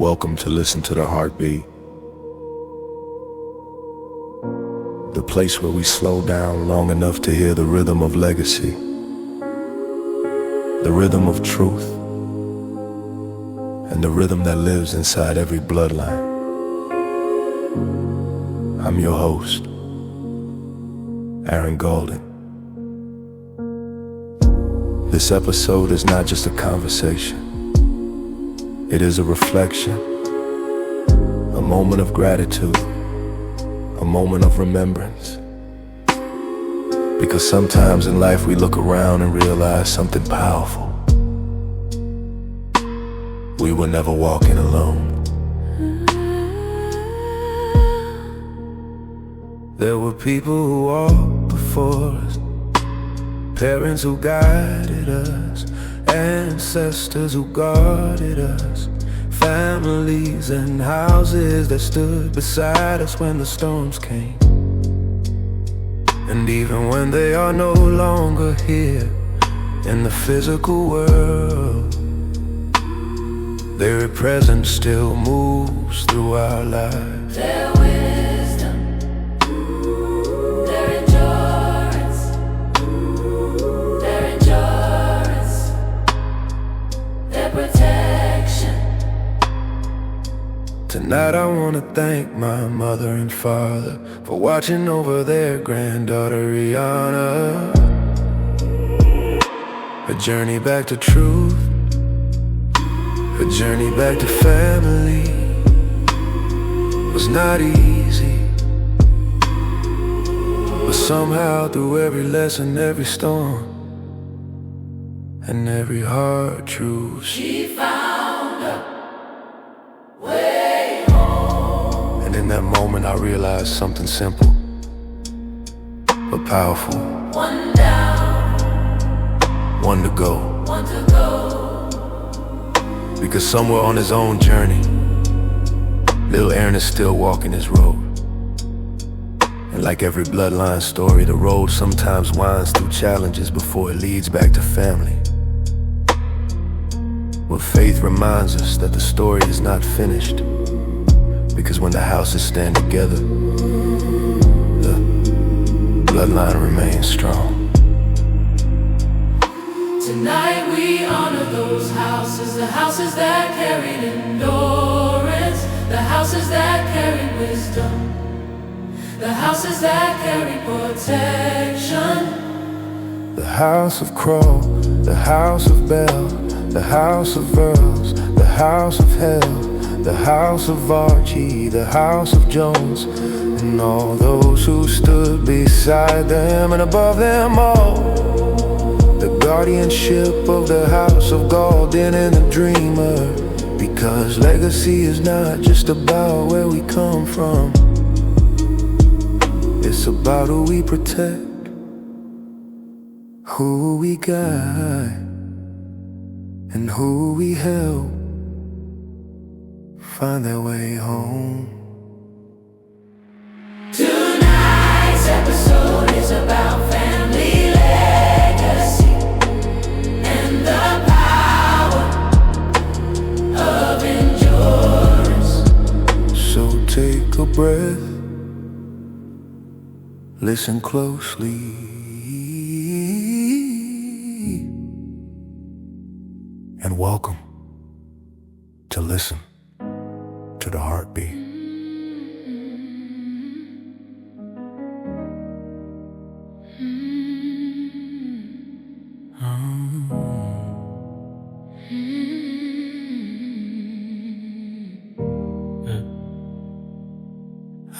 Welcome to Listen to the Heartbeat, the place where we slow down long enough to hear the rhythm of legacy, the rhythm of truth, and the rhythm that lives inside every bloodline. I'm your host, Aaron Golden. This episode is not just a conversation. It is a reflection, a moment of gratitude, a moment of remembrance. Because sometimes in life we look around and realize something powerful. We were never walking alone. There were people who walked before us, parents who guided us, ancestors who guarded us, families and houses that stood beside us when the storms came. And even when they are no longer here in the physical world, their presence still moves through our lives. Their wisdom, their endurance, their endurance, their protection. Tonight I want to thank my mother and father for watching over their granddaughter Rihanna. A journey back to truth, a journey back to family was not easy. But somehow through every lesson, every storm, and every hard truth, She found a way home. and in that moment I realized something simple but powerful. One down, One to go. one to go. Because somewhere on his own journey, little Aaron is still walking his road. And like every bloodline story, the road sometimes winds through challenges before it leads back to family. But faith reminds us that the story is not finished, because when the houses stand together, the bloodline remains strong. Tonight we honor those houses, the houses that carried endurance, the houses that carried wisdom, the houses that carried protection. The house of Crow, the house of Bell, the house of Earls, the house of Hell, the house of Archie, the house of Jones, and all those who stood beside them and above them all. The guardianship of the house of Golden and the dreamer. Because legacy is not just about where we come from, it's about who we protect, who we guide, and who we help find their way home. Tonight's episode is about family legacy and the power of endurance. So take a breath, listen closely, and welcome to Listen to the Heartbeat.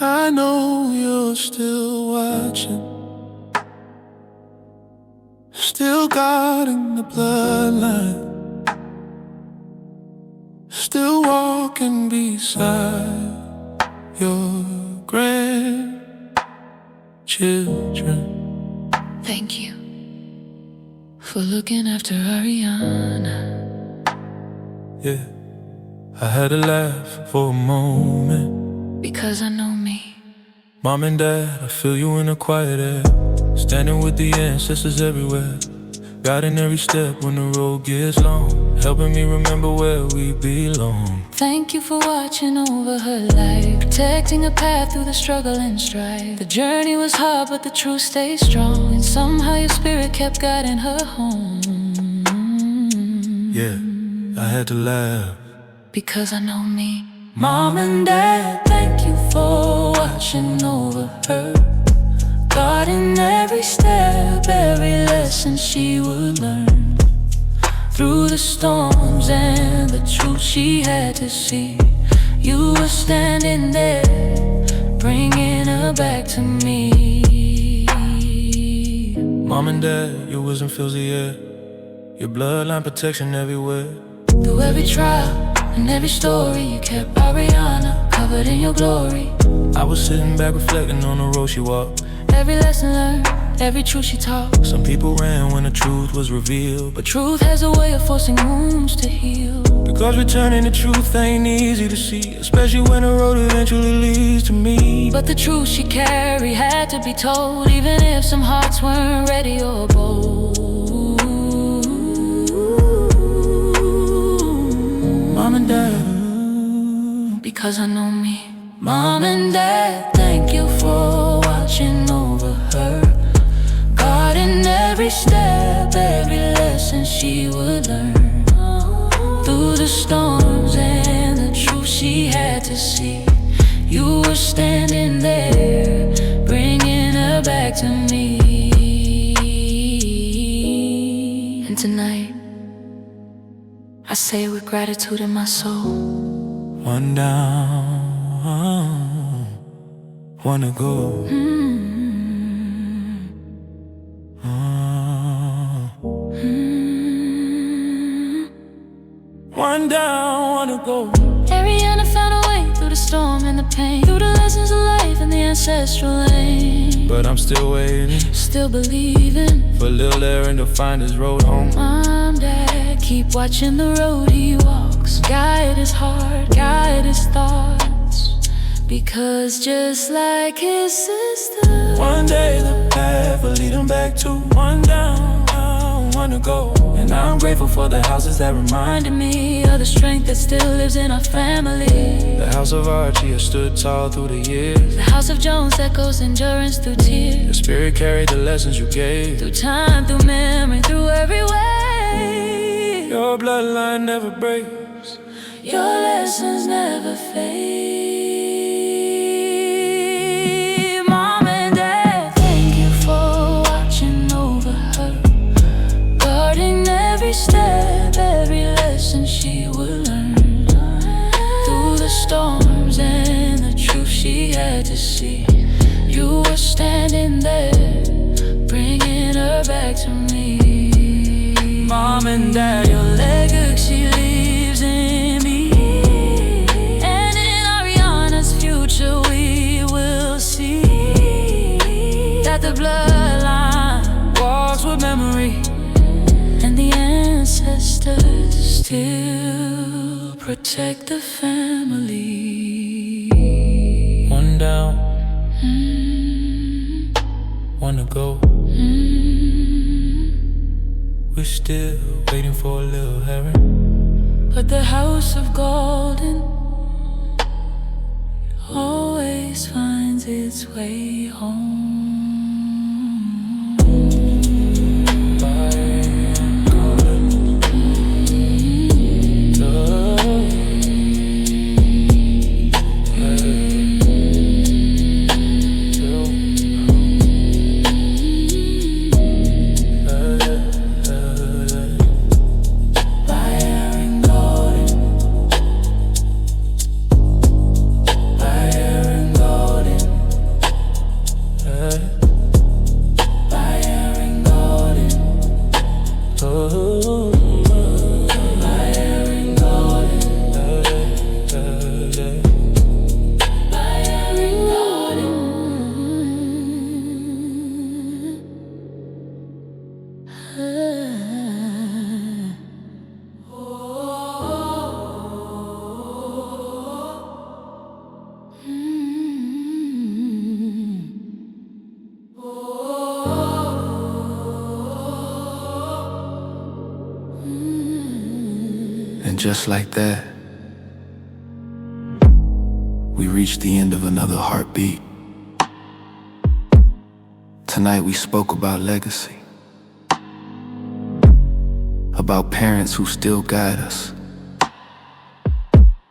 I know you're still watching, still guarding the bloodline, still walking beside your grandchildren. Thank you for looking after Ariana. Yeah, I had to laugh for a moment, Because I know me. Mom and Dad, I feel you in the quiet air, standing with the ancestors everywhere, guiding every step when the road gets long. helping me remember where we belong. Thank you for watching over her life, protecting her path through the struggle and strife. The journey was hard, but the truth stayed strong, and somehow your spirit kept guiding her home. Yeah, I had to laugh, because I know me. Mom and Dad, thank you for watching over her, guarding every step, every lesson she would learn. Through the storms and the truth she had to see, you were standing there, bringing her back to me. Mom and Dad, your wisdom fills the air, your bloodline protection everywhere. Through every trial and every story, you kept Ariana covered in your glory. I was sitting back reflecting on the road she walked, every lesson learned, every truth she taught. Some people ran when the truth was revealed, but truth has a way of forcing wounds to heal. Because returning the truth ain't easy to see, especially when the road eventually leads to me. But the truth she carried had to be told, even if some hearts weren't ready or bold. Mom and Dad, because I know me. Mom and Dad, thank you for watching over her, guarding every step, every lesson she would learn. Through the storms and the truth she had to see, you were standing there, bringing her back to me. And tonight, I say with gratitude in my soul, one down, one to go. One down, one to go. Ariana found a way through the storm and the pain, through the lessons of life and the ancestral lane. But I'm still waiting, still believing, for little Aaron to find his road home. Mom, Dad, keep watching the road he walks, guide his heart, guide his thoughts, because just like his sister, one day the path will lead him back to one down, one to go. And I'm grateful for the houses that reminded me of the strength that still lives in our family. The house of Archie has stood tall through the years, the house of Jones echoes endurance through tears. The spirit carried the lessons you gave, through time, through memory, through every way. Your bloodline never breaks, your lessons never fade. Mom and Dad, thank you for watching over her, guarding every step, every lesson she would learn. Through the storms and the truth she had to see, you were standing there, bringing her back to me. Mom and Dad, your legacy lives in me, and in Ariana's future we will see that the bloodline walks with memory, and the ancestors still protect the family. One down, one to go. We're still waiting for a little Aaron, but the house of golden always finds its way home. just like that, we reached the end of another heartbeat. Tonight we spoke about legacy, about parents who still guide us,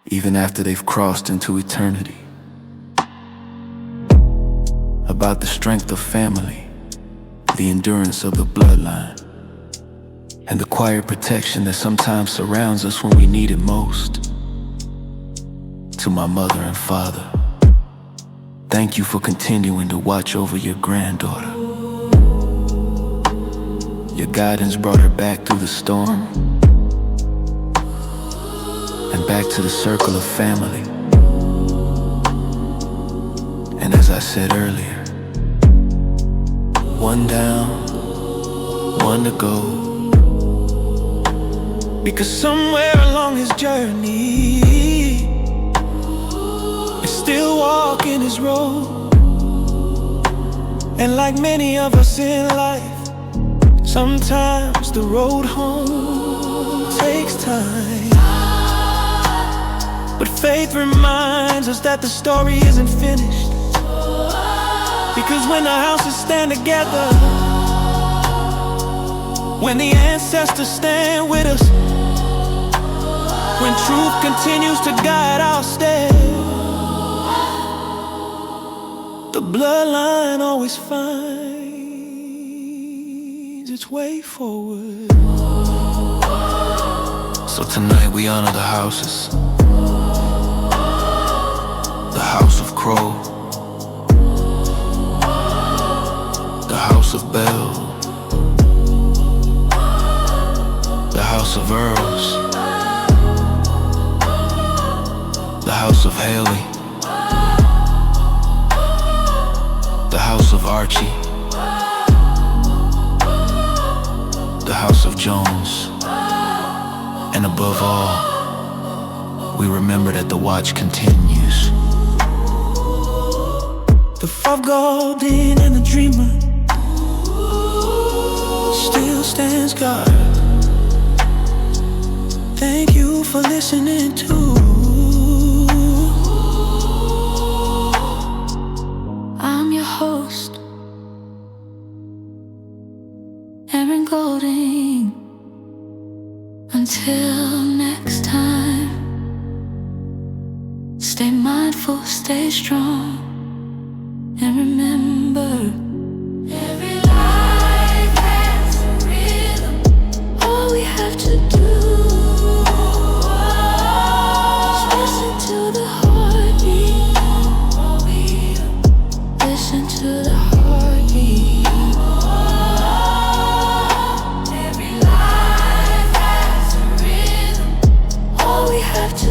even after they've crossed into eternity, about the strength of family, the endurance of the bloodline, and the quiet protection that sometimes surrounds us when we need it most. To my mother and father, thank you for continuing to watch over your granddaughter. Your guidance brought her back through the storm and back to the circle of family. And as I said earlier, one down, one to go. Because somewhere along his journey, he's still walking his road. And like many of us in life, sometimes the road home takes time. But faith reminds us that the story isn't finished. Because when the houses stand together, when the ancestors stand with us, when truth continues to guide our steps, the bloodline always finds its way forward. So tonight we honor the houses. The House of Crow, the House of Bell, the House of Earls, the House of Haley, the House of Archie, the House of Jones, and above all, we remember that the watch continues. The five golden and the dreamer still stands guard. Thank you for listening to. I'm your host, Aaron Golding. Until next time, stay mindful, stay strong, and remember, every life has a rhythm. All we have to do is listen to the heartbeat. Listen to the heartbeat. Every life has a rhythm. All we have to